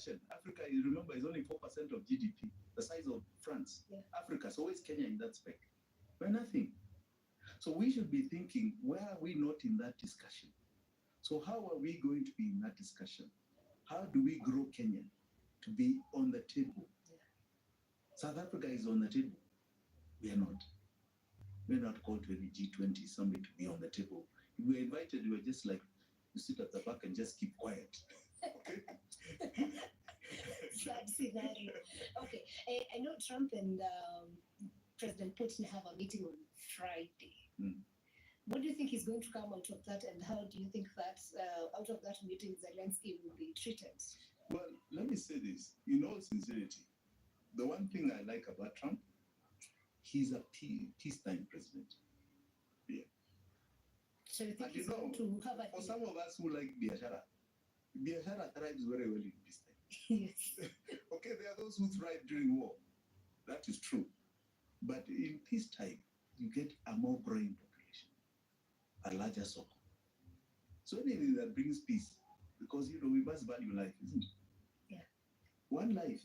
discussion. Africa, you remember, is only 4% of GDP, the size of France. Yeah. Africa, so where's Kenya in that spec? We're nothing. So we should be thinking, where are we not in that discussion? So how are we going to be in that discussion? How do we grow Kenya to be on the table? Yeah. South Africa is on the table. We are not. We're not called to any G20 summit to be on the table. If we're invited, we're just like, you sit at the back and just keep quiet. Okay? Sad scenario. Okay, I know Trump and President Putin have a meeting on Friday. What do you think is going to come out of that, and how do you think that out of that meeting Zelensky will be treated? Well, let me say this. In all sincerity, the one thing I like about Trump, he's a peacetime president. Yeah. So you think And you he's going know, to have a for some of us who like Biashara thrives very well in peacetime. yes. Okay, there are those who thrive during war. That is true. But in peacetime, you get a more growing population, a larger circle. So anything that brings peace, because you know we must value life, isn't it? Yeah. One life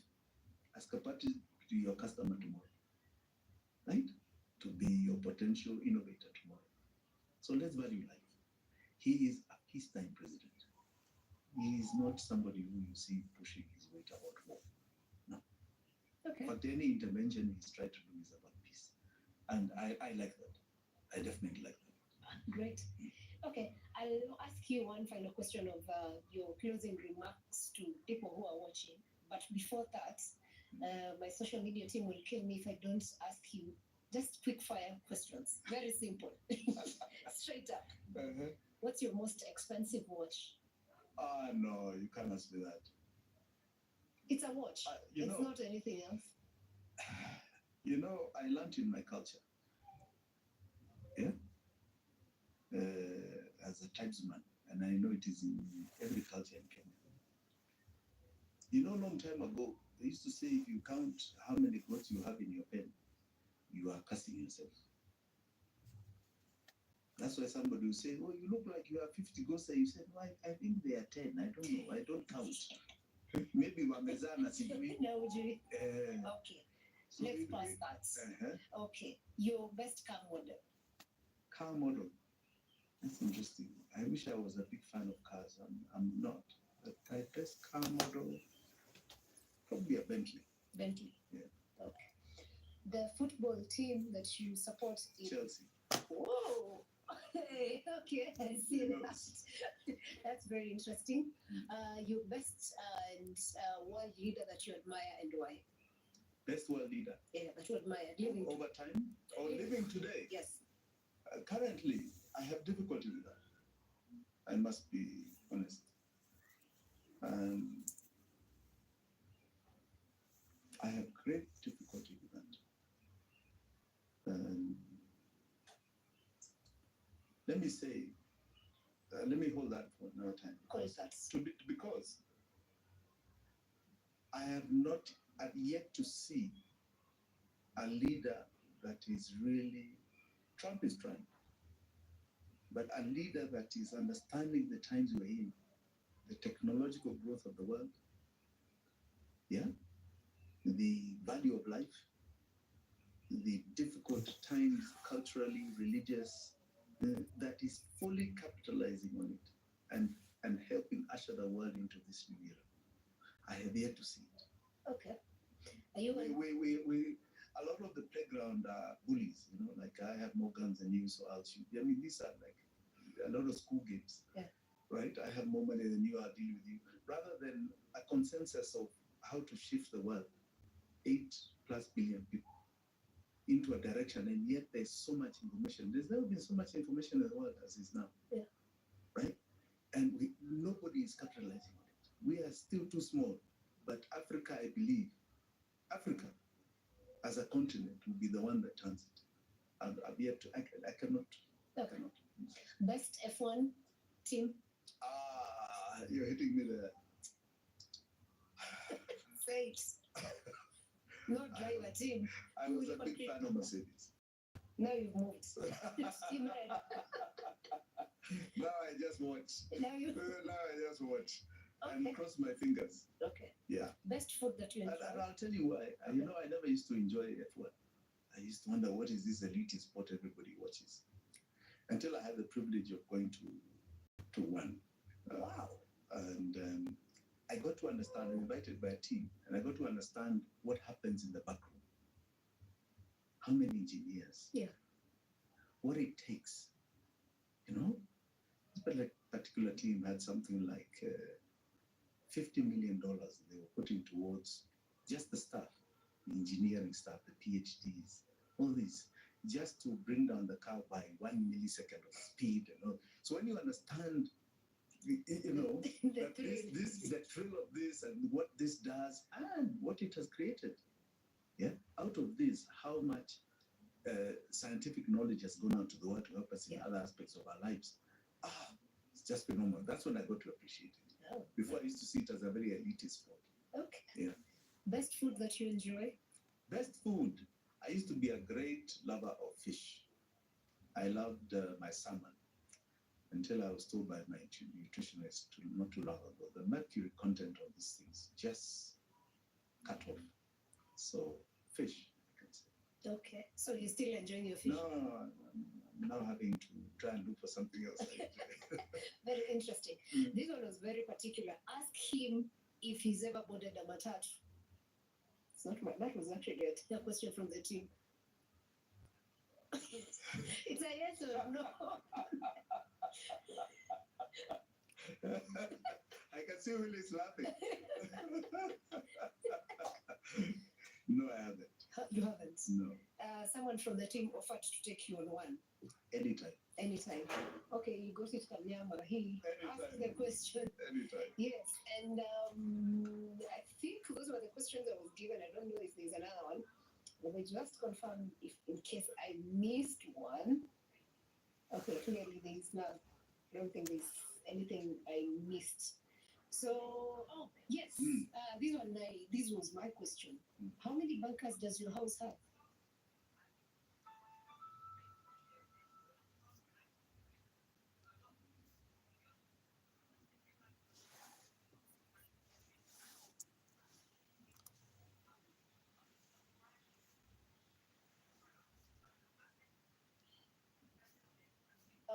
as compared to your customer tomorrow, right? To be your potential innovator tomorrow. So let's value life. He is a peacetime president. He is not somebody who you see pushing his weight about war. No. Okay. But any intervention he's tried to do is about peace. And I like that. I definitely like that. Great. Okay, I'll ask you one final question of your closing remarks to people who are watching. But before that, my social media team will kill me if I don't ask you just quick fire questions. Very simple. Straight up. What's your most expensive watch? No, you can't ask me that. It's a watch. It's know, not anything else. You know, I learned in my culture. Yeah. As a tribesman, and I know it is in every culture in Kenya. You know, a long time ago, they used to say if you count how many goats you have in your pen, you are cursing yourself. That's why somebody will say, oh, you look like you have 50 goats. You said, well, I think they are 10. I don't know. I don't count. Maybe Wamezana sijui. No, Julie. Okay. So Let's pass that. Okay. Your best car model. Car model. That's interesting. I wish I was a big fan of cars. I'm not. But my best car model, probably a Bentley. Bentley. Yeah. Okay. The football team that you support is Chelsea. Whoa. Okay, I see that. That's very interesting. Your best and world leader that you admire and why? Best world leader. Yeah, that you admire. Living over time or living today? Yes. Currently, I have difficulty with that. I must be honest. I have great difficulty with that. Let me say, let me hold that for another time. Because I have not yet to see a leader that is really, Trump is trying, but a leader that is understanding the times we're in, the technological growth of the world, yeah, the value of life, the difficult times culturally, religious, that is fully capitalizing on it and helping usher the world into this new era. I have yet to see it. Okay. Are you a lot of the playground are bullies, you know, like I have more guns than you, so I'll shoot. I mean, these are like a lot of school games. Yeah. Right? I have more money than you, I'll deal with you. Rather than a consensus of how to shift the world, 8+ billion people, into a direction, and yet there's so much information. There's never been so much information in the world as is now. Yeah. Right? And nobody is capitalizing on it. We are still too small. But Africa, I believe, Africa as a continent will be the one that turns it. I've yet to, I cannot. Okay. I cannot. Best F1 team? You're hitting me there. Say it. No driver team. I was a big fan of Mercedes. Now you've moved. Steam red. Now I just watch. Now I just watch. and cross my fingers. Okay. Yeah. Best food that you And, enjoy? and I'll tell you why. You know, I never used to enjoy F1. I used to wonder what is this elitist sport everybody watches. Until I had the privilege of going to one. Wow. And I got to understand, invited by a team, and I got to understand what happens in the back room. How many engineers? Yeah. What it takes, you know? But like particular team had something like $50 million they were putting towards just the staff, the engineering staff, the PhDs, all this, just to bring down the car by 1 millisecond of speed. You know? So when you understand, you know, that the thrill of this and what this does and what it has created, yeah, out of this, how much scientific knowledge has gone out to the world to help us in other aspects of our lives. It's just phenomenal. That's when I got to appreciate it. Oh. Before I used to see it as a very elitist sport. Okay. Yeah. Best food that you enjoy? Best food. I used to be a great lover of fish. I loved my salmon until I was told by my nutritionist not too long ago the mercury content of these things just cut off. So fish, I can say. Okay. So you're still enjoying your fish? No, I'm now having to try and look for something else. Very interesting. This one was very particular. Ask him if he's ever boarded a matatu. It's not my, that was actually a question from the team. It's a yes or no. I can see Willis laughing. No, I haven't. You haven't? No. Someone from the team offered to take you on one. Anytime. Anytime. Okay, you got it, Kanyama. He asked the question. Anytime. Yes, and I think those were the questions I was given. I don't know if there's another one. Let me just confirm if in case I missed one. Okay, clearly there's not. I don't think there's anything I missed. So, oh yes, this was my question. How many bunkers does your house have?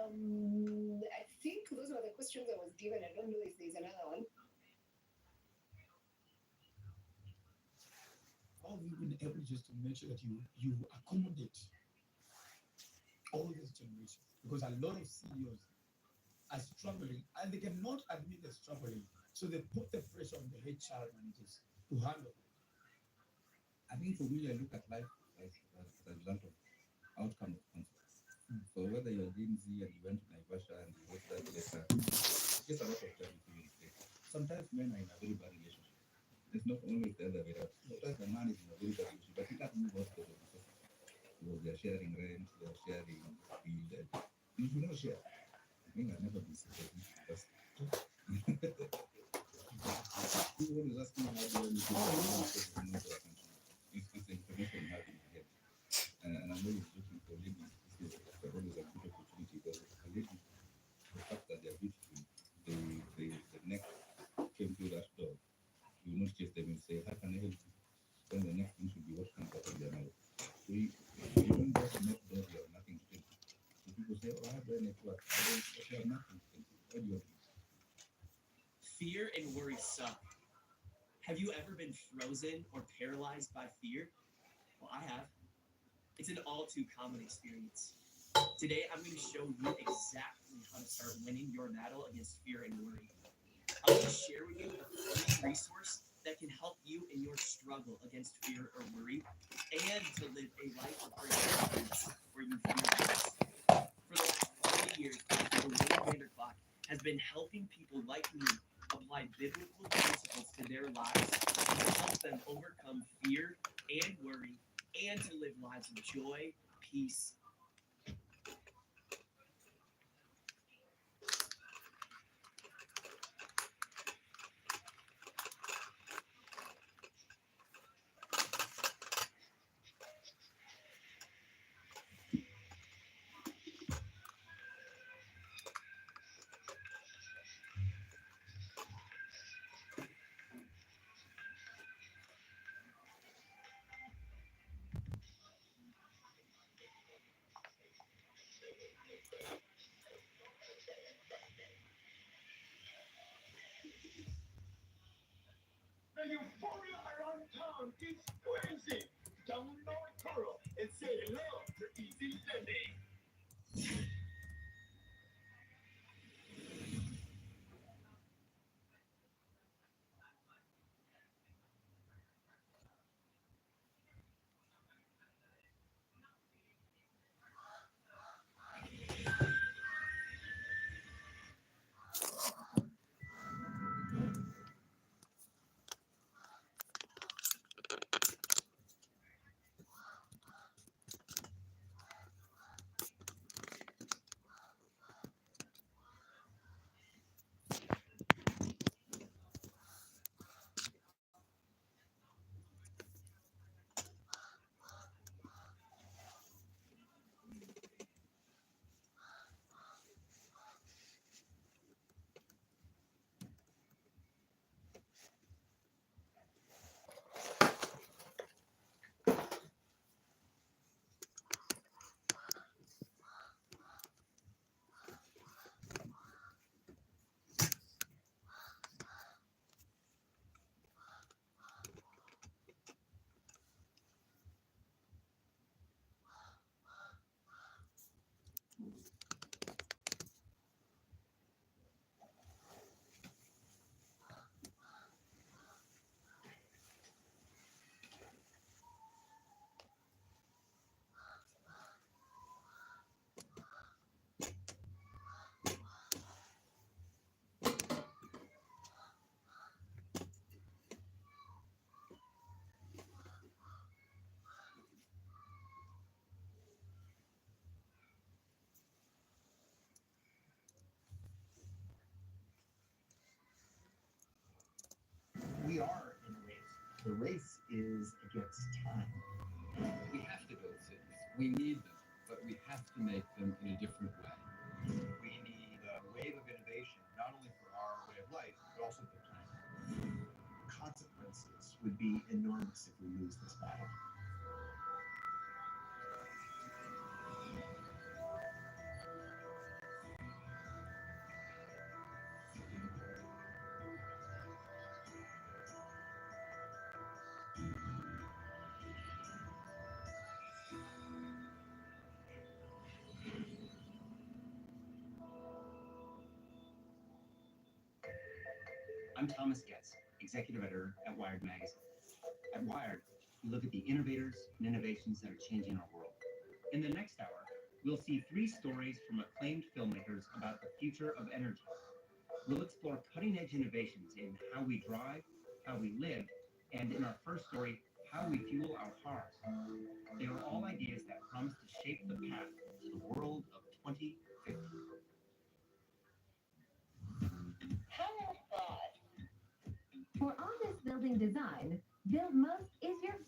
I think those were the questions I was given. I don't know if there's another one. How have you been able just to make sure that you accommodate all these generations? Because a lot of CEOs are struggling and they cannot admit they're struggling. So they put the pressure on the HR managers to handle it. I think for me, I look at life as a result of outcome of conflict. So whether you're Gen Z and you went to Naivasha and you wrote that letter, it's just a lot of time to mistake. Sometimes men are in a very bad relationship. It's not always the other way around. Sometimes the man is in a very bad relationship, but he can't move out because of the social. Because they are sharing rent, they are sharing bill, and you should not share. I think I've never been separated. Just people always ask me how do I look at it. It's the information you have in your head. And I'm always looking for ladies. This is always a good opportunity because a lady, the fact that they're beautiful, the next came through that door, you will not chase them and say, how can I help you? Then the next thing should be what comes out of their mouth. So you don't just make doors you have nothing to tell. So people say, oh, how do I network? But you have nothing to tell. What do you want to do? Fear and worry suck. Have you ever been frozen or paralyzed by fear? Well, I have. It's an all too common experience. Today, I'm going to show you exactly how to start winning your battle against fear and worry. I'm going to share with you a free resource that can help you in your struggle against fear or worry and to live a life of great confidence where you feel peace. For the last 40 years, Dr. Wayne Vanderklok has been helping people like me apply biblical principles to their lives to help them overcome fear and worry and to live lives of joy, peace, The euphoria around town is crazy. Download Toro and say hello to easy lending. We are in a race. The race is against time. We have to build cities. We need them, but we have to make them in a different way. We need a wave of innovation, not only for our way of life, but also for the planet. Consequences would be enormous if we lose this battle. I'm Thomas Getz, executive editor at Wired Magazine. At Wired, we look at the innovators and innovations that are changing our world. In the next hour, we'll see 3 stories from acclaimed filmmakers about the future of energy. We'll explore cutting-edge innovations in how we drive, how we live, and in our first story, how we fuel our cars. They are all ideas that promise to shape the path to the world of 2050. How about for office building design, Build Most is your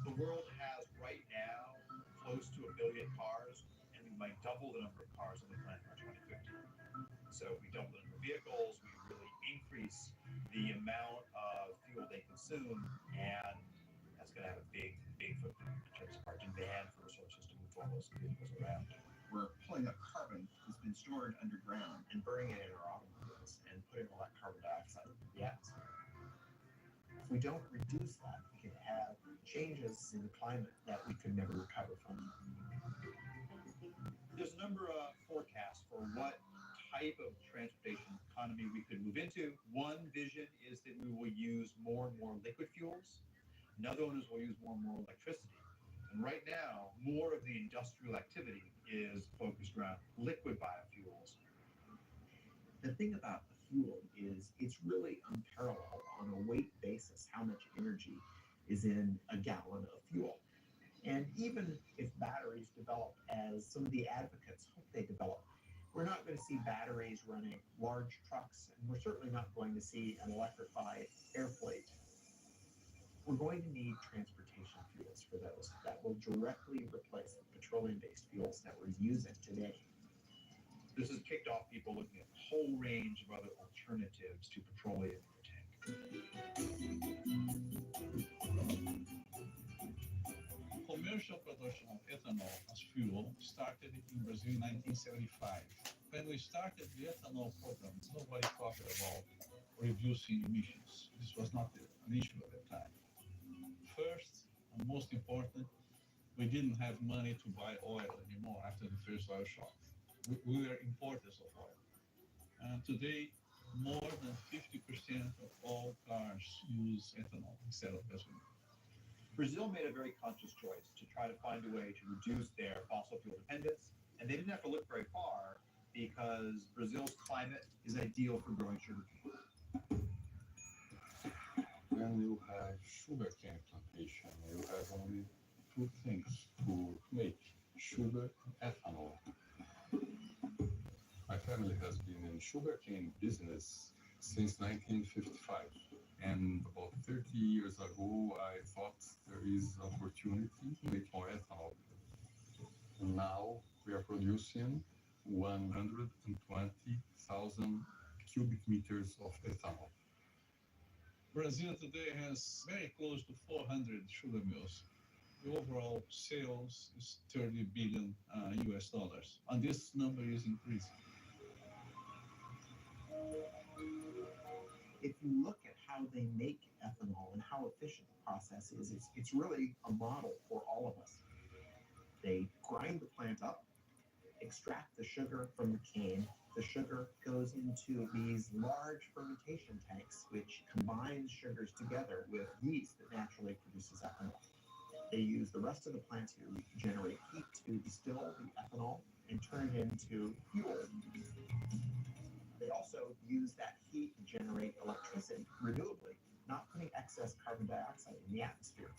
The world has right now close to 1 billion cars, and we might double the number of cars on the planet by 2050. So if we double the number of vehicles, we really increase the amount of fuel they consume, and that's going to have a big footprint in terms of our demand for resources to move all those vehicles around. We're pulling up carbon that's been stored underground and burning it in our automobiles and putting all that carbon dioxide into the atmosphere. If we don't reduce that, we can have changes in the climate that we could never recover from. There's a number of forecasts for what type of transportation economy we could move into. One vision is that we will use more and more liquid fuels. Another one is we'll use more and more electricity. And right now, more of the industrial activity is focused around liquid biofuels. The thing about the fuel is it's really unparalleled on a weight basis how much energy is in a gallon of fuel. And even if batteries develop as some of the advocates hope they develop, we're not going to see batteries running large trucks, and we're certainly not going to see an electrified air fleet. We're going to need transportation fuels for those that will directly replace the petroleum-based fuels that we're using today. This has kicked off people looking at a whole range of other alternatives to petroleum in your tank. commercial production of ethanol as fuel started in Brazil in 1975. When we started the ethanol program, nobody talked about reducing emissions. This was not an issue at the time. First, and most important, we didn't have money to buy oil anymore after the first oil shock. We were importers of oil. And today, more than 50% of all cars use ethanol instead of gasoline. Brazil made a very conscious choice to try to find a way to reduce their fossil fuel dependence, and they didn't have to look very far because Brazil's climate is ideal for growing sugarcane. When you have sugarcane plantation, you have only two things to make: sugar and ethanol. My family has been in sugarcane business since 1955. And about 30 years ago, I thought there is opportunity to make more ethanol. Now we are producing 120,000 cubic meters of ethanol. Brazil today has very close to 400 sugar mills. The overall sales is 30 billion US dollars, and this number is increasing. If you look at how they make ethanol and how efficient the process is, it's really a model for all of us. They grind the plant up, extract the sugar from the cane. The sugar goes into these large fermentation tanks, which combines sugars together with yeast that naturally produces ethanol. They use the rest of the plant to generate heat to distill the ethanol and turn it into fuel. They also use that heat to generate electricity renewably, not putting excess carbon dioxide in the atmosphere.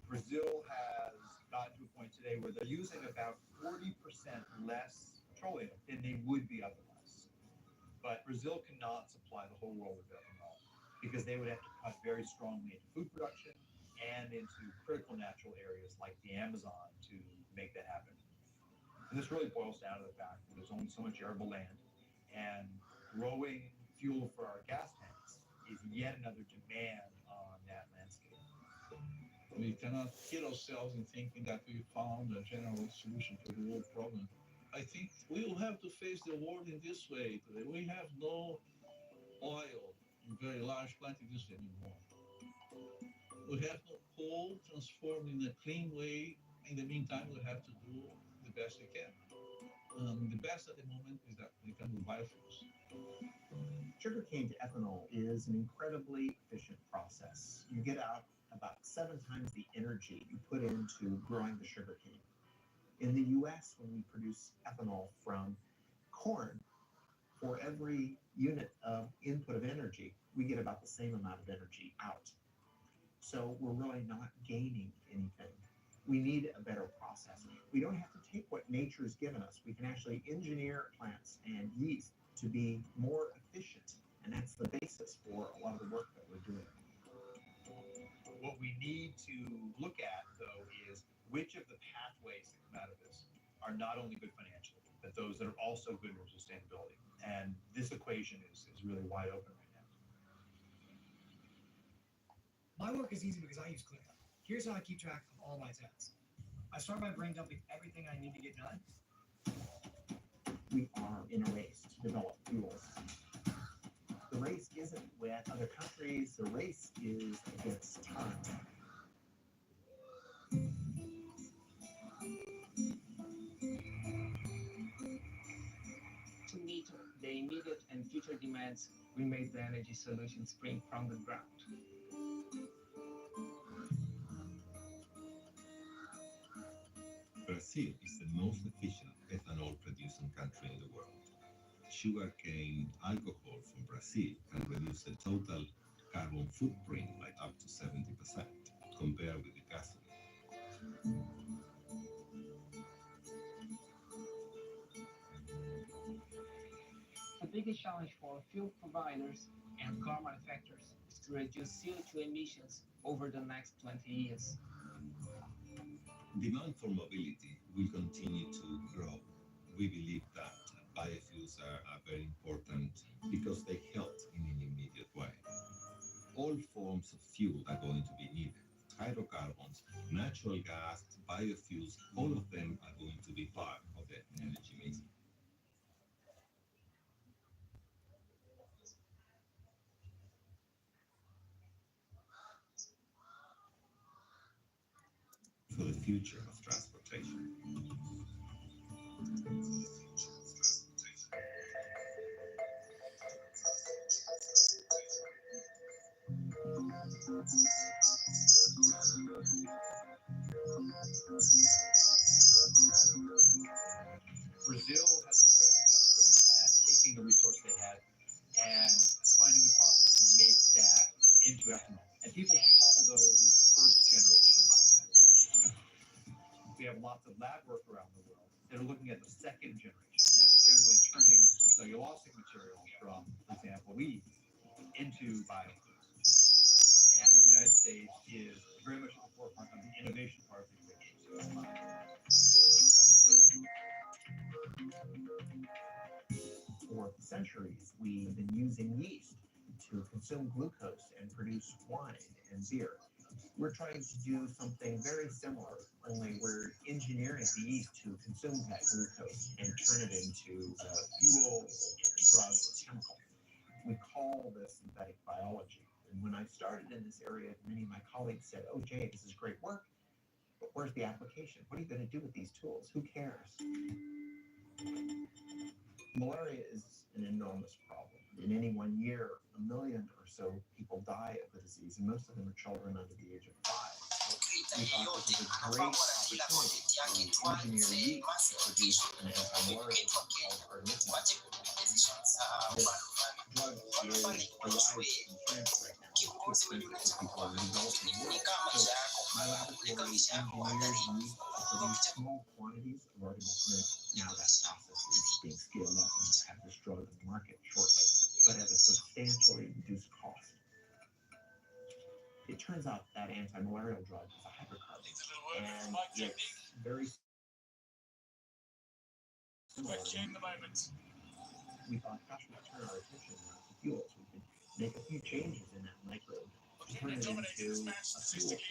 Brazil has gotten to a point today where they're using about 40% less petroleum than they would be otherwise. But Brazil cannot supply the whole world with ethanol because they would have to cut very strongly into food production and into critical natural areas like the Amazon to make that happen. And this really boils down to the fact that there's only so much arable land, and growing fuel for our gas tanks is yet another demand on that landscape. We cannot kill ourselves in thinking that we found a general solution to the world problem. I think we will have to face the world in this way today. We have no oil in very large quantities anymore. We have no coal transformed in a clean way. In the meantime, we have to do the best we can. The best at the moment is that we can do biofuels. Sugarcane to ethanol is an incredibly efficient process. You get out about 7 times the energy you put into growing the sugarcane. In the US, when we produce ethanol from corn, for every unit of input of energy, we get about the same amount of energy out. So we're really not gaining anything. We need a better process. We don't have to take what nature has given us. We can actually engineer plants and yeast to be more efficient. And that's the basis for a lot of the work that we're doing. What we need to look at, though, is which of the pathways that come out of this are not only good financially, but those that are also good for sustainability. And this equation is really wide open right now. My work is easy because I use ClickUp. Here's how I keep track of all my tasks. I start by brain dumping everything I need to get done. We are in a race to develop fuels. The race isn't with other countries, the race is against time. To meet the immediate and future demands, we made the energy solution spring from the ground. Brazil is the most efficient ethanol producing country in the world. Sugarcane alcohol from Brazil can reduce the total carbon footprint by up to 70% compared with the gasoline. The biggest challenge for fuel providers and car manufacturers is to reduce CO2 emissions over the next 20 years. Demand for mobility will continue to grow. We believe that biofuels are very important because they help in an immediate way. All forms of fuel are going to be needed: hydrocarbons, natural natural gas, biofuels, all of them are going to be part of the energy mix. For the future of transportation. Brazil has been very successful at taking the resource they had and finding a process to make that into ethanol. And people call those first generation biofuels. We have lots of lab work around the world that are looking at the second generation. That's generally turning cellulosic material from, for example, wheat into biofuels. And the United States is very much at the forefront of the innovation part of the equation. For centuries, we've been using yeast to consume glucose and produce wine and beer. We're trying to do something very similar, only we're engineering the yeast to consume that glucose and turn it into fuels, drugs, chemicals. We call this synthetic biology. And when I started in this area, many of my colleagues said, "Oh, Jay, this is great work, but where's the application? What are you going to do with these tools? Who cares?" Malaria is an enormous problem. In any 1 year, 1 million or so people die of the disease, and most of them are children under the age of 5. So we thought this was a great opportunity to engineer yeast to produce an anti-malaria called artemisinin. This drug is derived from France right now. It's too expensive for people in the developing world. So my laboratory engineers yeast to produce small quantities of artemisinin. Now that process is being scaled up and we'll have this drug on the market shortly, but at a substantially reduced cost. It turns out that anti-malarial drug is a hydrocarbon, and it's very similar. We thought, gosh, we turn our attention now to fuels. We could make a few changes in that microbe to turn it into a fuel producing microbe.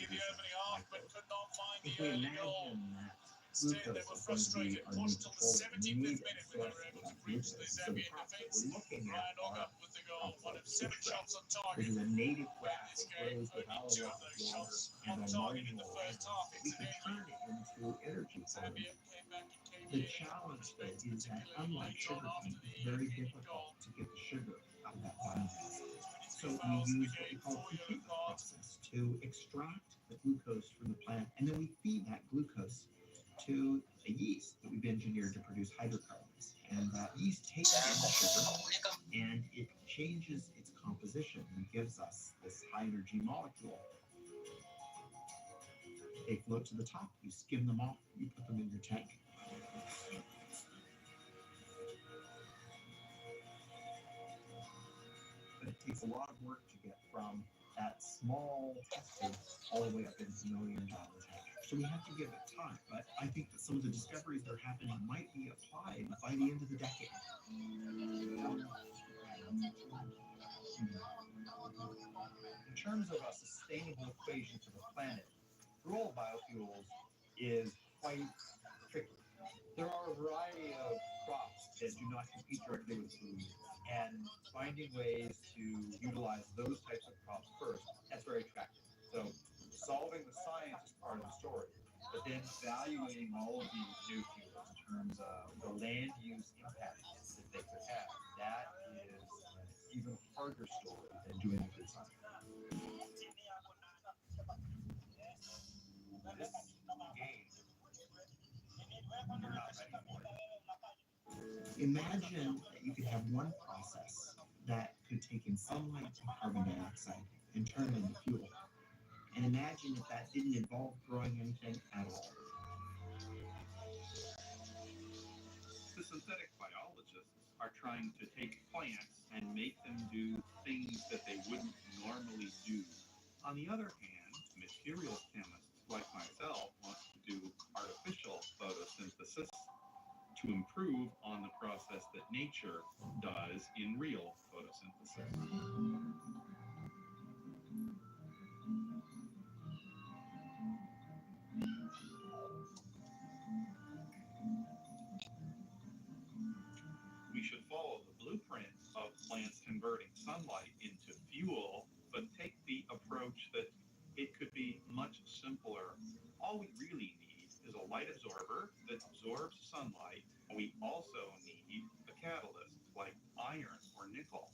If we imagine that glucose is going to be our new petroleum, we need a source for that glucose. So the crops that we're looking at are crops like switchgrass, which is a native grass that grows without a lot of water and on marginal lands. We can turn it into energy for them. The challenge, though, is that unlike sugarcane, it's very difficult to get the sugar out of that biomass. So we use what we call a treatment process to extract the glucose from the plant, and then we feed that glucose to a yeast that we've engineered to produce hydrocarbons. And that yeast takes in the sugar and it changes its composition and gives us this high energy molecule. They float to the top, you skim them off, you put them in your tank. But it takes a lot of work to get from that small testing all the way up into $1 million tank. So we have to give it time, but I think that some of the discoveries that are happening might be applied by the end of the decade. In terms of a sustainable equation for the planet, the role of biofuels is quite tricky. There are a variety of crops that do not compete directly with food, and finding ways to utilize those types of crops first, that's very attractive. So solving the science is part of the story, but then evaluating all of these new fuels in terms of the land use impact that they could have, that is an even harder story than doing the good science. This game, you're not ready for it. Imagine that you could have one process that could take in sunlight and carbon dioxide and turn it into fuel. And imagine if that didn't involve growing anything at all. The synthetic biologists are trying to take plants and make them do things that they wouldn't normally do. On the other hand, materials chemists like myself want to do artificial photosynthesis to improve on the process that nature does in real photosynthesis. that absorbs sunlight, and we also need a catalyst like iron or nickel.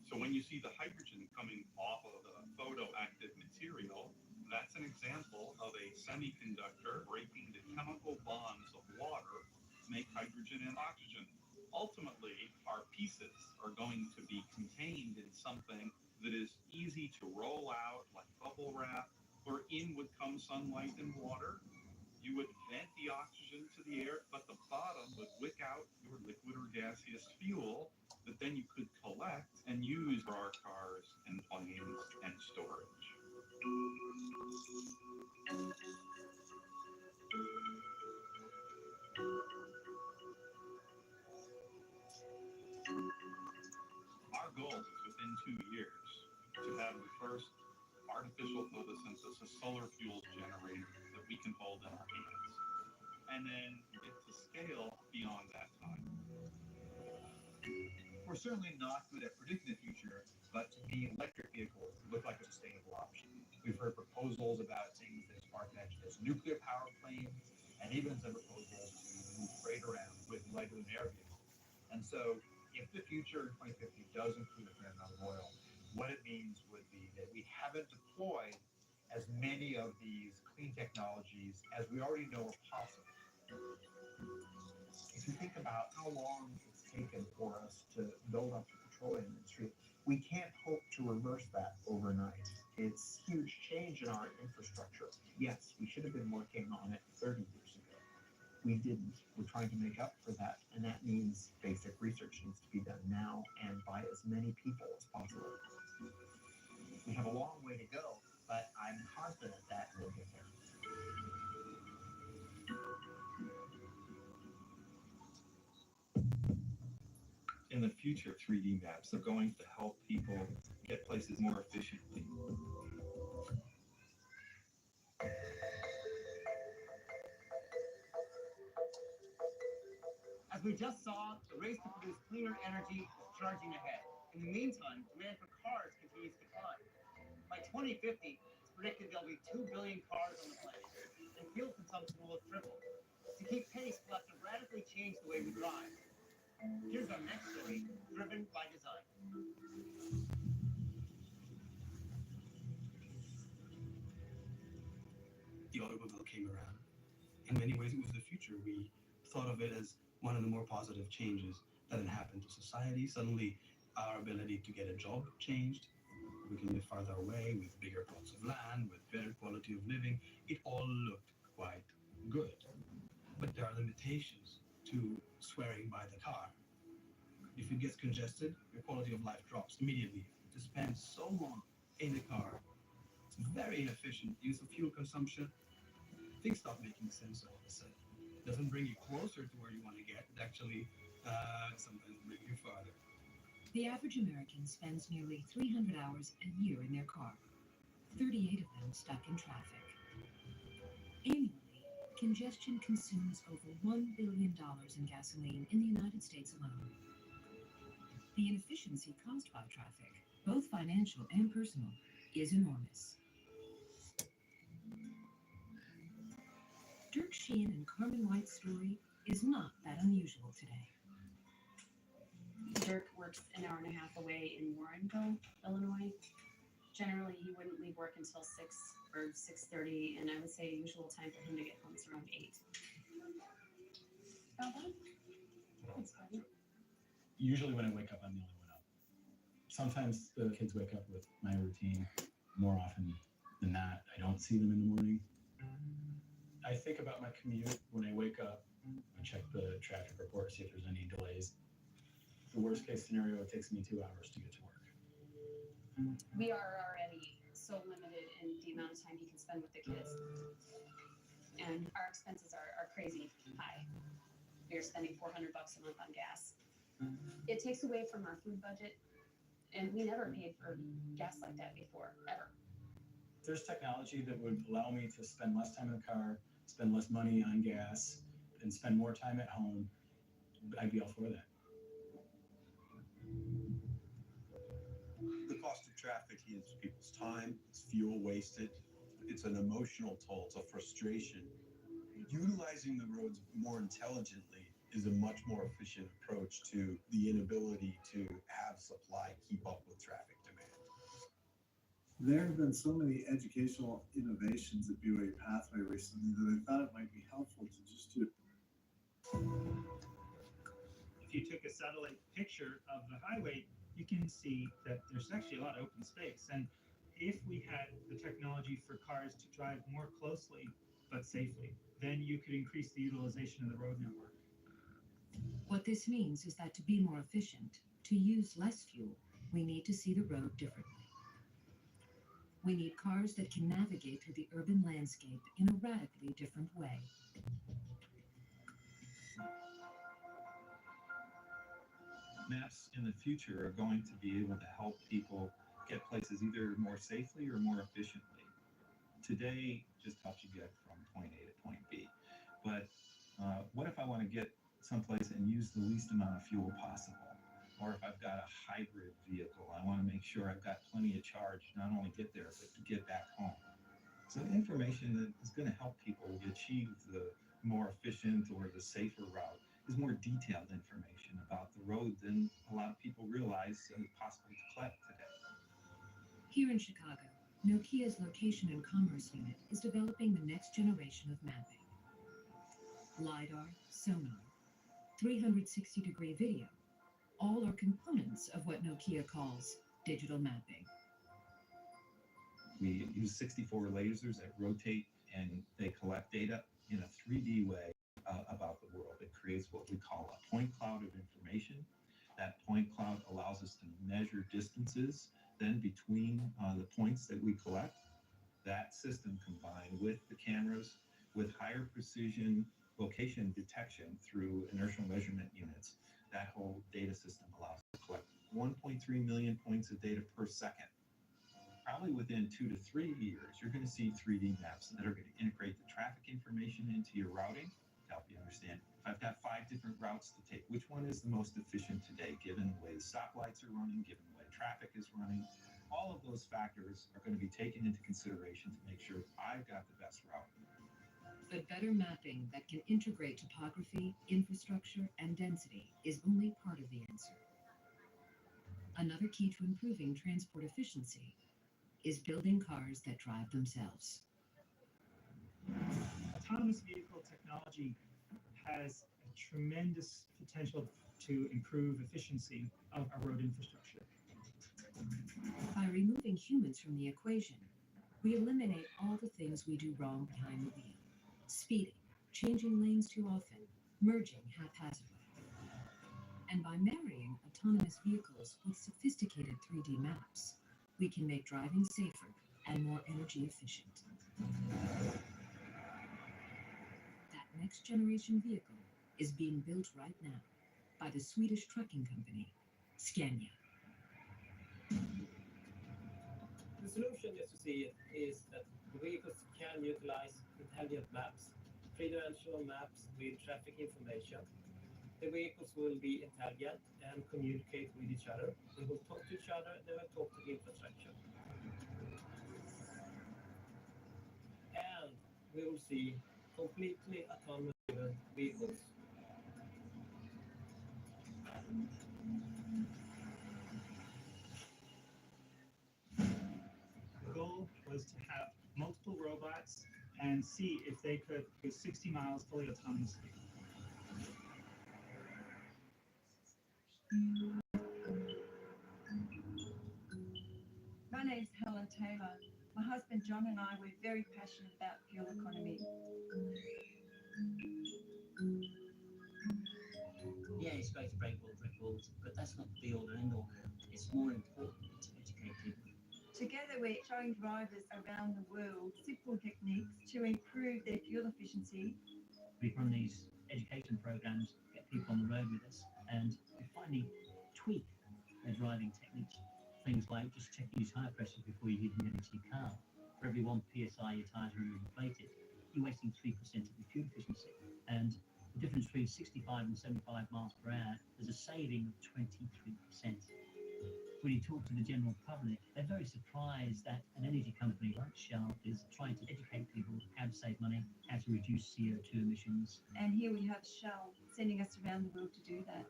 So when you see the hydrogen coming off of the photoactive material, that's an example of a semiconductor breaking the chemical bonds of water to make hydrogen and oxygen. Ultimately, our pieces are going to be contained in something that is easy to roll out like bubble wrap, where in would come sunlight and water. You would vent the oxygen to the air, but the bottom would wick out your liquid or gaseous fuel that then you could collect and use for our cars and planes and storage. Our goal is within 2 years to have the first artificial photosynthesis solar fuel generator that we can hold in our hands. And then get to scale beyond that time. We're certainly not good at predicting the future, but to me, electric vehicles look like a sustainable option. We've heard proposals about things that Mark mentioned as nuclear power planes, and even some proposals to move freight around with light and air vehicles. And so, if the future in 2050 does include a ban on oil, what it means would be that we haven't deployed as many of these clean technologies as we already know are possible. If you think about how long it's taken for us to build up the petroleum industry, we can't hope to reverse that overnight. It's huge change in our infrastructure. Yes, we should have been working on it 30 years ago. We didn't. We're trying to make up for that, and that means basic research needs to be done now and by as many people as possible. We have a long way to go, but I'm confident that we'll get there. In the future, 3D maps are going to help people get places more efficiently. As we just saw, the race to produce cleaner energy is charging ahead. In the meantime, demand for cars continues to climb. By 2050, it's predicted there'll be 2 billion cars on the planet, and fuel consumption will have tripled. To keep pace, we'll have to radically change the way we drive. Here's our next story, Driven by Design. The automobile came around. In many ways, it was the future. We thought of it as one of the more positive changes that had happened to society. Suddenly, our ability to get a job changed. We can live farther away with bigger plots of land, with better quality of living. It all looked quite good. But there are limitations to swearing by the car. If it gets congested, your quality of life drops immediately. To spend so long in the car, it's very inefficient use of fuel consumption. Things stop making sense all of a sudden. It doesn't bring you closer to where you want to get. It actually sometimes brings you farther. The average American spends nearly 300 hours a year in their car, 38 of them stuck in traffic. Annually, congestion consumes over $1 billion in gasoline in the United States alone. The inefficiency caused by traffic, both financial and personal, is enormous. Dirk Sheehan and Carmen White's story is not that unusual today. Dirk works an hour and a half away in Warrenville, Illinois. Generally, he wouldn't leave work until 6 or 6:30, and I would say usual time for him to get home is around 8. Thanks, buddy. Usually when I wake up, I'm the only one up. Sometimes the kids wake up with my routine. More often than not, I don't see them in the morning. I think about my commute when I wake up. I check the traffic report, see if there's any delays. The worst case scenario, it takes me 2 hours to get to work. We are already so limited in the amount of time he can spend with the kids. And our expenses are crazy high. We're spending $400 a month on gas. It takes away from our food budget, and we never paid for gas like that before, ever. If there's technology that would allow me to spend less time in the car, spend less money on gas, and spend more time at home, I'd be all for that. The cost of traffic is people's time, it's fuel wasted, it's an emotional toll, it's a frustration. Utilizing the roads more intelligently is a much more efficient approach to the inability to have supply keep up with traffic demand. There have been so many educational innovations at BYU Pathway recently that I thought it might be helpful to just do. If you took a satellite picture of the highway, you can see that there's actually a lot of open space. And if we had the technology for cars to drive more closely but safely, then you could increase the utilization of the road network. What this means is that to be more efficient, to use less fuel, we need to see the road differently. We need cars that can navigate through the urban landscape in a radically different way. Maps in the future are going to be able to help people get places either more safely or more efficiently. Today just helps you get from point A to point B. But what if I want to get someplace and use the least amount of fuel possible? Or if I've got a hybrid vehicle, I want to make sure I've got plenty of charge, not only get there, but to get back home. So information that is going to help people achieve the more efficient or the safer route is more detailed information about the road than a lot of people realize is possible to collect today. Here in Chicago, Nokia's Location and Commerce Unit is developing the next generation of mapping. LiDAR, sonar, 360-degree video, all are components of what Nokia calls digital mapping. We use 64 lasers that rotate and they collect data in a 3D way about the world. It creates what we call a point cloud of information. That point cloud allows us to measure distances then between the points that we collect. That system combined with the cameras with higher precision location detection through inertial measurement units, that whole data system allows us to collect 1.3 million points of data per second. Probably within 2 to 3 years, you're going to see 3D maps that are going to integrate the traffic information into your routing to help you understand. If I've got 5 different routes to take, which one is the most efficient today, given the way the stoplights are running, given the way traffic is running? All of those factors are going to be taken into consideration to make sure I've got the best route. But better mapping that can integrate topography, infrastructure, and density is only part of the answer. Another key to improving transport efficiency is building cars that drive themselves. Autonomous vehicle technology has a tremendous potential to improve efficiency of our road infrastructure. By removing humans from the equation, we eliminate all the things we do wrong behind the wheel. Speeding, changing lanes too often, merging haphazardly. And by marrying autonomous vehicles with sophisticated 3D maps, we can make driving safer and more energy efficient. That next generation vehicle is being built right now by the Swedish trucking company, Scania. The solution, as you see it, is that the vehicles can utilize intelligent maps, three-dimensional maps with traffic information. The vehicles will be intelligent and communicate with each other. They will talk to each other, they will talk to the infrastructure. And we will see completely autonomous vehicles. The goal was to have multiple robots and see if they could go 60 miles fully autonomously. My name is Helen Taylor. My husband John and I were very passionate about fuel economy. Yeah, it's great to break world records, but that's not the be-all and end-all. It's more important to educate people. Together we're showing drivers around the world simple techniques to improve their fuel efficiency. We run these education programs, get people on the road with us, and we finally tweak their driving techniques. Things like just checking your tyre pressure before you even get into your car. For every 1 PSI your tyres are inflated, you're wasting 3% of your fuel efficiency. And the difference between 65 and 75 miles per hour, there's a saving of 23%. when you talk to the general public, they're very surprised that an energy company like Shell is trying to educate people how to save money, how to reduce CO2 emissions. And here we have Shell sending us around the world to do that.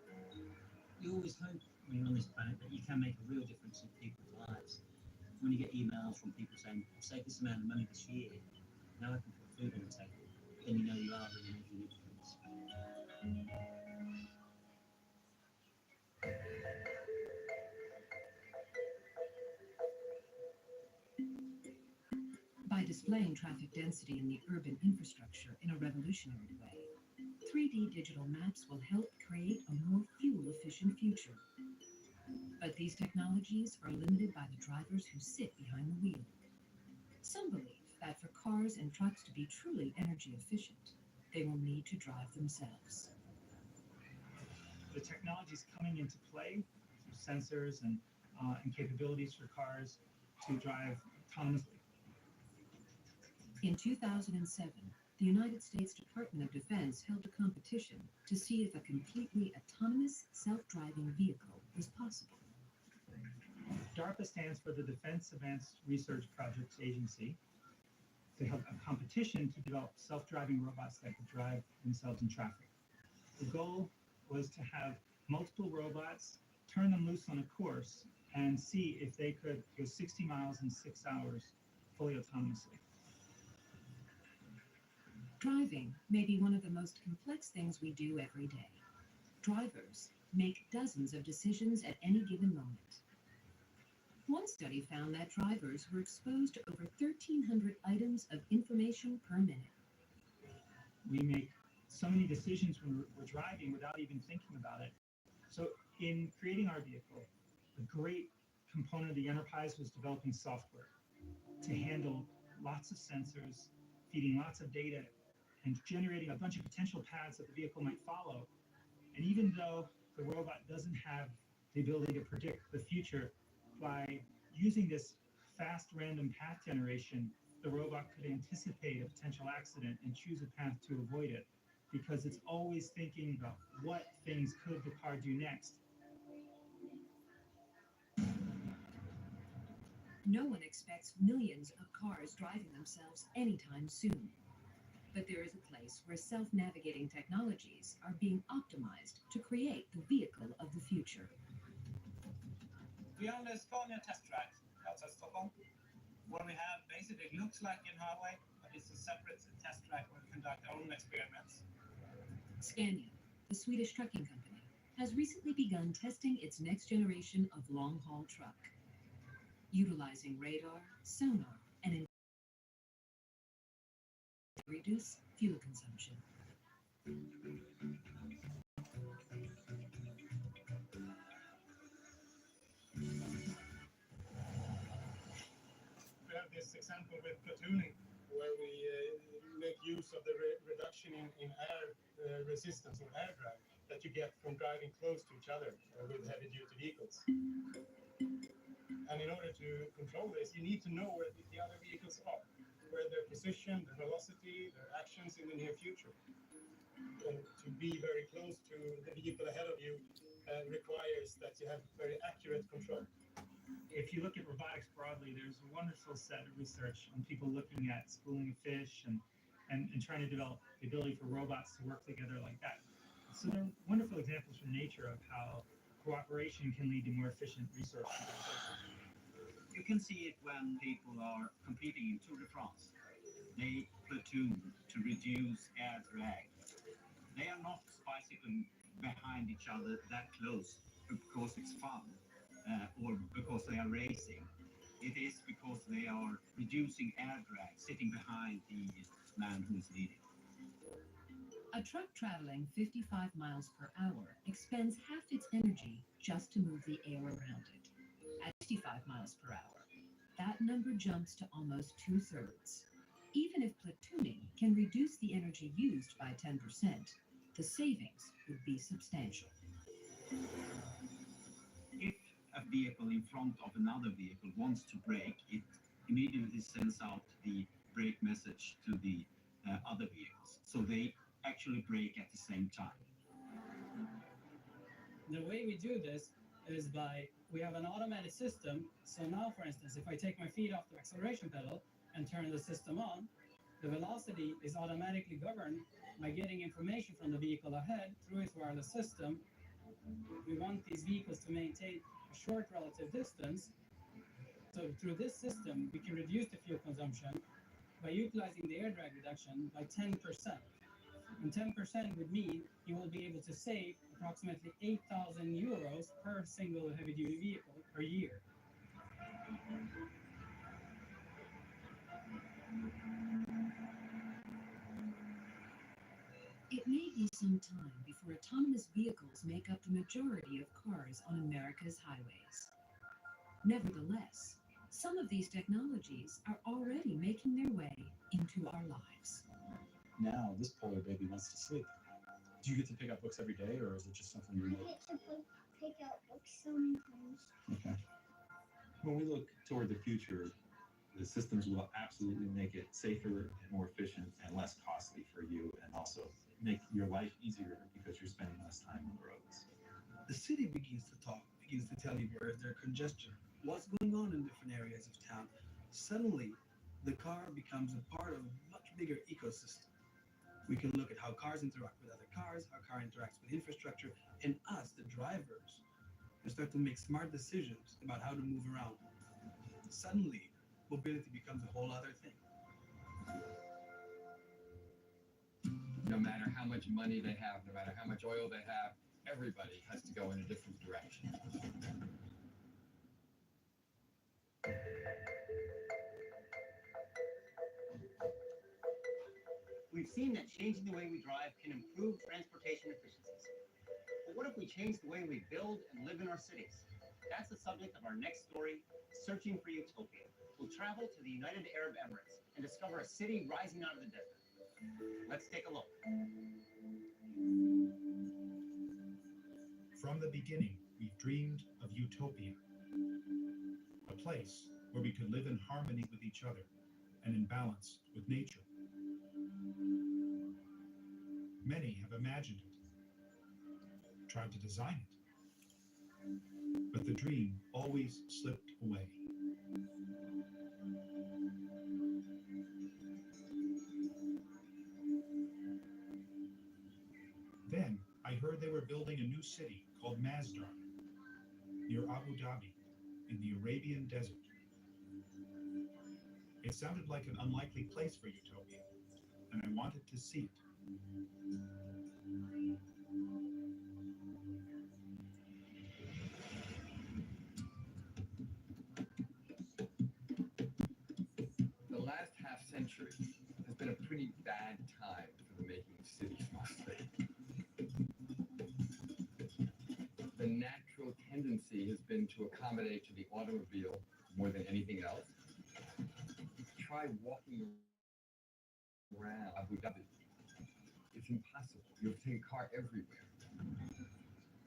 You always hope when you're on this planet that you can make a real difference in people's lives. When you get emails from people saying, I've saved this amount of money this year, now I can put food on the table, then you know you are really making a difference. By displaying traffic density in the urban infrastructure in a revolutionary way, 3D digital maps will help create a more fuel-efficient future. But these technologies are limited by the drivers who sit behind the wheel. Some believe that for cars and trucks to be truly energy efficient, they will need to drive themselves. The technology is coming into play through sensors and capabilities for cars to drive autonomously. In 2007, the United States Department of Defense held a competition to see if a completely autonomous self-driving vehicle was possible. DARPA stands for the Defense Advanced Research Projects Agency. They held a competition to develop self-driving robots that could drive themselves in traffic. The goal was to have multiple robots, turn them loose on a course, and see if they could go 60 miles in 6 hours fully autonomously. Driving may be one of the most complex things we do every day. Drivers make dozens of decisions at any given moment. One study found that drivers were exposed to over 1,300 items of information per minute. We make so many decisions when we're driving without even thinking about it. So in creating our vehicle, a great component of the enterprise was developing software to handle lots of sensors, feeding lots of data, and generating a bunch of potential paths that the vehicle might follow. And even though the robot doesn't have the ability to predict the future, by using this fast random path generation, the robot could anticipate a potential accident and choose a path to avoid it, because it's always thinking about what things could the car do next. No one expects millions of cars driving themselves anytime soon. But there is a place where self-navigating technologies are being optimized to create the vehicle of the future. We are on the Scania test track outside Stockholm, where we have basically, it looks like in highway, but it's a separate test track where we conduct our own experiments. Scania, the Swedish trucking company, has recently begun testing its next generation of long-haul truck, utilizing radar, sonar, and reduce fuel consumption. We have this example with platooning, where we make use of the reduction in air resistance or air drag that you get from driving close to each other with heavy-duty vehicles. And in order to control this, you need to know where the other vehicles are, where their position, their velocity, their actions in the near future. And to be very close to the vehicle ahead of you requires that you have very accurate control. If you look at robotics broadly, there's a wonderful set of research on people looking at schooling a fish and trying to develop the ability for robots to work together like that. So there are wonderful examples from nature of how cooperation can lead to more efficient resource utilization. You can see it when people are competing in Tour de France. They platoon to reduce air drag. They are not bicycling behind each other that close because it's fun or because they are racing. It is because they are reducing air drag, sitting behind the man who's leading. A truck traveling 55 miles per hour expends half its energy just to move the air around it. At 65 miles per hour, that number jumps to almost 2/3. Even if platooning can reduce the energy used by 10%, the savings would be substantial. If a vehicle in front of another vehicle wants to brake, it immediately sends out the brake message to the other vehicles. So they actually brake at the same time. The way we do this is we have an automated system. So now, for instance, if I take my feet off the acceleration pedal and turn the system on, the velocity is automatically governed by getting information from the vehicle ahead through its wireless system. We want these vehicles to maintain a short relative distance. So through this system, we can reduce the fuel consumption by utilizing the air drag reduction by 10%. And 10% would mean you will be able to save approximately 8,000 euros per single heavy-duty vehicle per year. It may be some time before autonomous vehicles make up the majority of cars on America's highways. Nevertheless, some of these technologies are already making their way into our lives. Now, this polar baby wants to sleep. Do you get to pick up books every day, or is it just something you do? I get to pick out books sometimes. Okay. When we look toward the future, the systems will absolutely make it safer and more efficient and less costly for you, and also make your life easier because you're spending less time on the roads. The city begins to talk, begins to tell you where is there congestion, what's going on in different areas of town. Suddenly, the car becomes a part of a much bigger ecosystem. We can look at how cars interact with other cars, how car interacts with infrastructure, and us, the drivers, and start to make smart decisions about how to move around. Suddenly, mobility becomes a whole other thing. No matter how much money they have, no matter how much oil they have, everybody has to go in a different direction. We've seen that changing the way we drive can improve transportation efficiencies. But what if we change the way we build and live in our cities? That's the subject of our next story, Searching for Utopia. We'll travel to the United Arab Emirates and discover a city rising out of the desert. Let's take a look. From the beginning, we've dreamed of utopia, a place where we could live in harmony with each other and in balance with nature. Many have imagined it, tried to design it, but the dream always slipped away. Then I heard they were building a new city called Masdar, near Abu Dhabi, in the Arabian desert. It sounded like an unlikely place for utopia, and I wanted to see it. The last half century has been a pretty bad time for the making of cities mostly. The natural tendency has been to accommodate to the automobile more than anything else. Try walking around Abu Dhabi. It's impossible. You have to take a car everywhere.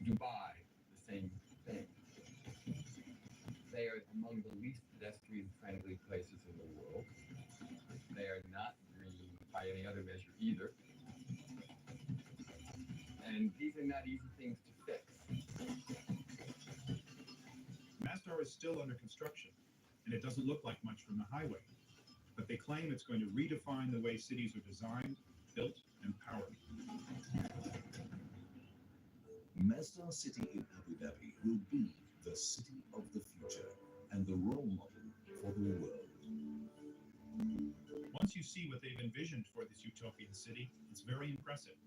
Dubai, the same thing. They are among the least pedestrian-friendly places in the world. They are not green by any other measure either. And these are not easy things to fix. Masdar is still under construction, and it doesn't look like much from the highway. But they claim it's going to redefine the way cities are designed, built, and powered. Masdar City in Abu Dhabi will be the city of the future and the role model for the world. Once you see what they've envisioned for this utopian city, it's very impressive.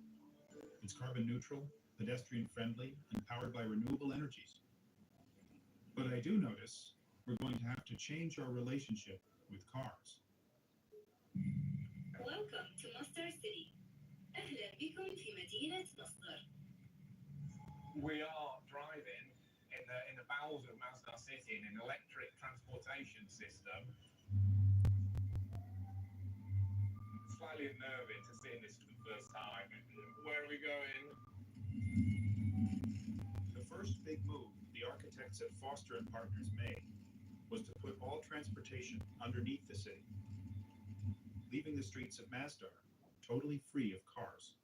It's carbon neutral, pedestrian friendly, and powered by renewable energies. But I do notice we're going to have to change our relationship with cars. Welcome to Masdar City. أهلا بكم في مدينة مصدر. We are driving in the bowels of Masdar City in an electric transportation system. Slightly unnerving to see this for the first time. Where are we going? The first big move the architects at Foster and Partners made was to put all transportation underneath the city, leaving the streets of Masdar totally free of cars.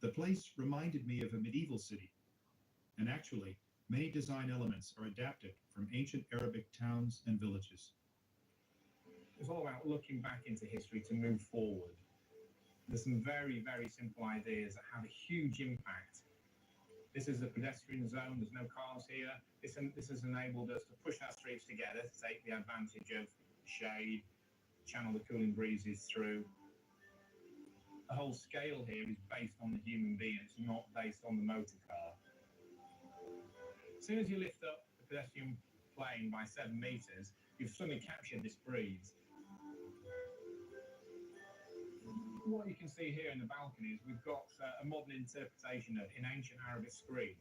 The place reminded me of a medieval city, and actually, Many design elements are adapted from ancient Arabic towns and villages. It's all about looking back into history to move forward. There's some very, very simple ideas that have a huge impact. This is a pedestrian zone, there's no cars here. This has enabled us to push our streets together to take the advantage of shade, channel the cooling breezes through. The whole scale here is based on the human being, it's not based on the motor car. As soon as you lift up the pedestrian plane by 7 meters, you've suddenly captured this breeze. What you can see here in the balcony is we've got a modern interpretation of an ancient Arabic screen.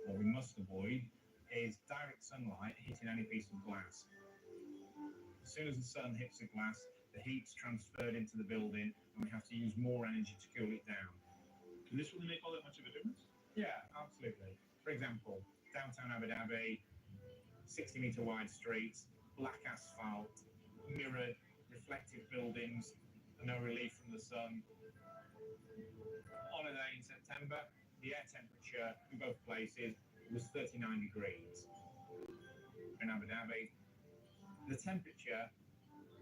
What we must avoid is direct sunlight hitting any piece of glass. As soon as the sun hits the glass, the heat's transferred into the building and we have to use more energy to cool it down. Can this really make all that much of a difference? Yeah, absolutely. For example, downtown Abu Dhabi, 60-meter wide streets, black asphalt, mirrored, reflective buildings, no relief from the sun. On a day in September, the air temperature in both places was 39 degrees. In Abu Dhabi, the temperature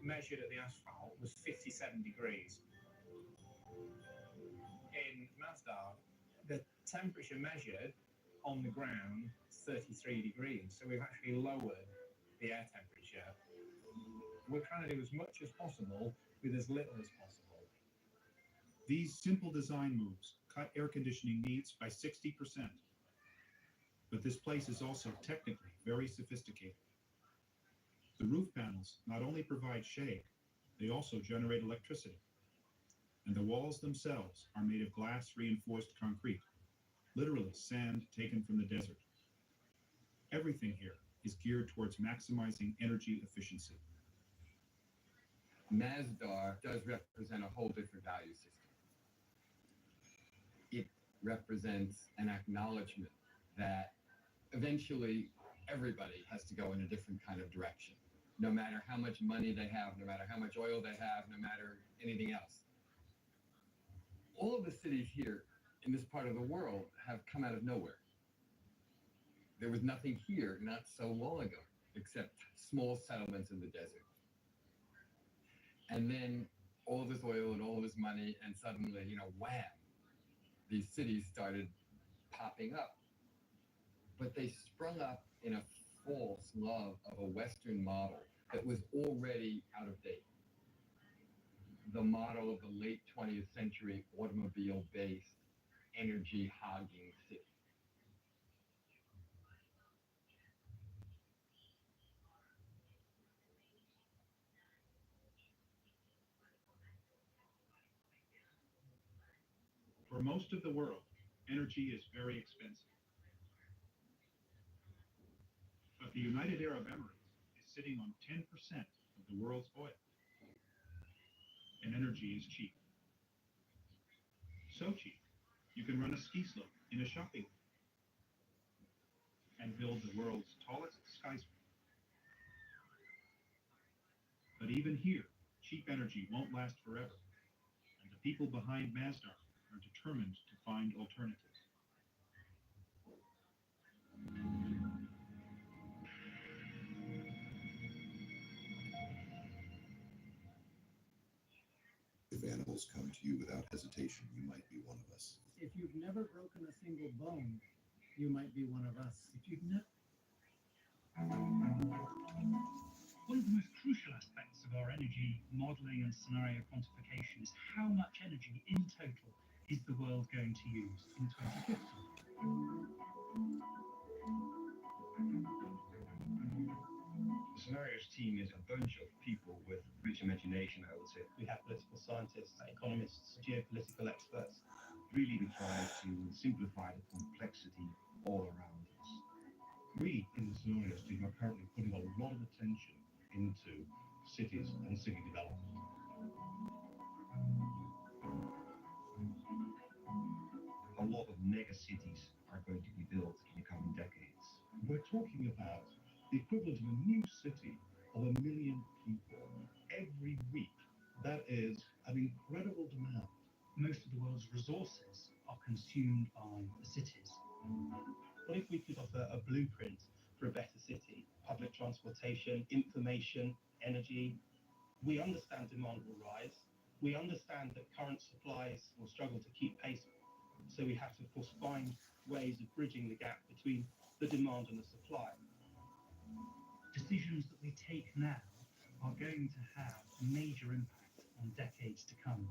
measured at the asphalt was 57 degrees. In Masdar, the temperature measured on the ground is 33 degrees. So we've actually lowered the air temperature. We're trying to do as much as possible with as little as possible. These simple design moves cut air conditioning needs by 60%. But this place is also technically very sophisticated. The roof panels not only provide shade, they also generate electricity. And the walls themselves are made of glass reinforced concrete, literally sand taken from the desert. Everything here is geared towards maximizing energy efficiency. Masdar does represent a whole different value system. It represents an acknowledgement that eventually everybody has to go in a different kind of direction, no matter how much money they have, no matter how much oil they have, no matter anything else. All of the cities here in this part of the world have come out of nowhere. There was nothing here not so long ago, except small settlements in the desert. And then all this oil and all this money, and suddenly, wham, these cities started popping up. But they sprung up in a false love of a Western model that was already out of date. The model of the late 20th century automobile-based, energy-hogging city. For most of the world, energy is very expensive. But the United Arab Emirates is sitting on 10% of the world's oil. And energy is cheap. So cheap, you can run a ski slope in a shopping mall and build the world's tallest skyscraper. But even here, cheap energy won't last forever, and the people behind Masdar are determined to find alternatives. If animals come to you without hesitation, you might be one of us. If you've never broken a single bone, you might be one of us. If you've never... One of the most crucial aspects of our energy modeling and scenario quantification is how much energy in total is the world going to use in 2050. The scenarios team is a bunch of people with rich imagination, I would say. We have political scientists, economists, geopolitical experts. Really, we try to simplify the complexity all around us. We, in the scenarios team, are currently putting a lot of attention into cities and city development. A lot of mega cities are going to be built in the coming decades. We're talking about the equivalent of a new city of 1 million people every week. That is an incredible demand. Most of the world's resources are consumed by the cities. What if we could offer a blueprint for a better city? Public transportation, information, energy. We understand demand will rise. We understand that current supplies will struggle to keep pace. So we have to, of course, find ways of bridging the gap between the demand and the supply. Decisions that we take now are going to have a major impact on decades to come.